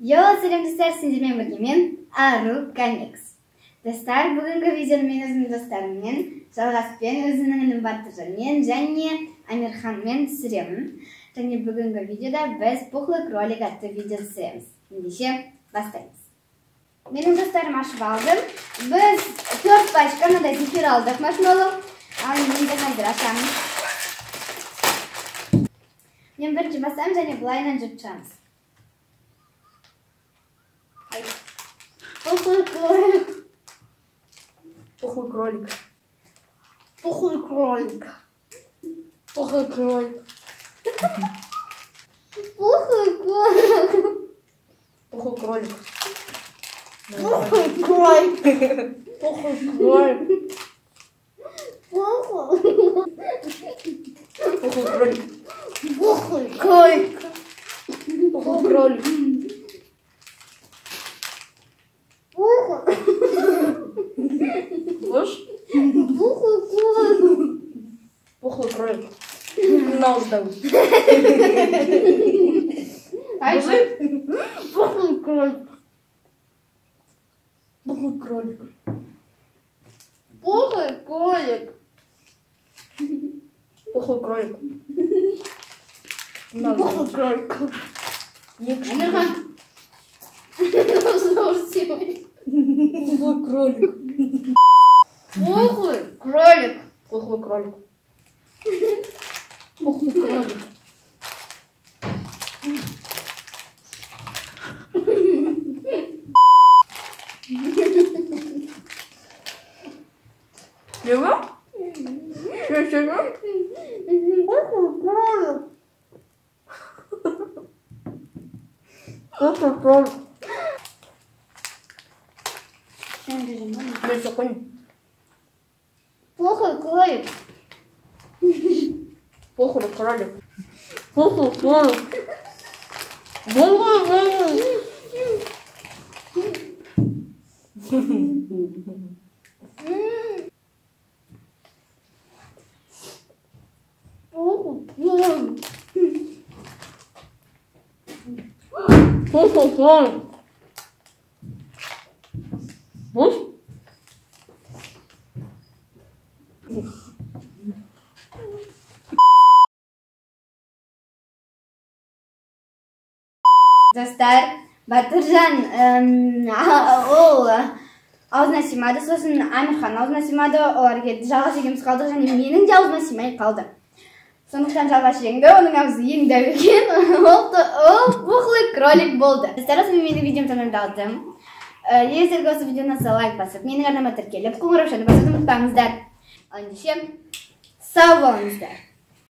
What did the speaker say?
Сәлем достар, сіздермен бірге мен Ару Каникс. Достар, бүгінгі видеоны мен өзімнің достарыммен, Жалғаспен, өзімнің інім Батыржанмен және Амирханмен түсіремін. Және бүгінгі видеода біз пухлый кролик атты видео түсіреміз. Ендеше бастаймыз. Менің достарым ашып алдым. Біз 4 пачка мынадай зефир алдық маршмеллоу. Ал мен де қазір ашамын. Мен бірінші басамын және бұлайынан жыртамыз. Пухлый кролик. Пухлый кролик. Пухлый кролик. Пухлый кролик. Пухлый кролик. Пухлый кролик. Пухлый кролик. Пухлый кролик. Пухлый кролик. Пухлый кролик. Пухлый кролик. Слышь? Пухлый кролик. Пухлый кролик. Нос давай. Пухлый кролик. Пухлый кролик. Пухлый кролик. Пухлый кролик. Нос Пухлый давай. кролик. Амирхан. Пухлый кролик. Пухлый кролик. Пухлый кролик. Пухлый кролик. Пухлый кролик. Чего? Чего? Пухлый кролик. Без закони. Пухлый кролик. Пухлый кролик. Пухлый кролик. Пухлый кролик. Пухлый кролик. Слышь? Достар, Батыржан ол аузына сыймады, сосын Амирхан аузына сыймады, олар кетті, жалғаш екеуміз қалдық және менің де аузыма сыймай қалды. Сондықтан жалғаш еңді, оның аузы ең дәу екен, ол пухлый кролик болды. Достар, осы менің видеом тамамдалды. Егер сіздерге осы видеоны лайк басып, менің арнама тіркеліп, қоңыраушаны басуды ұмытпаңыздар. Ендеше сау болыңыздар.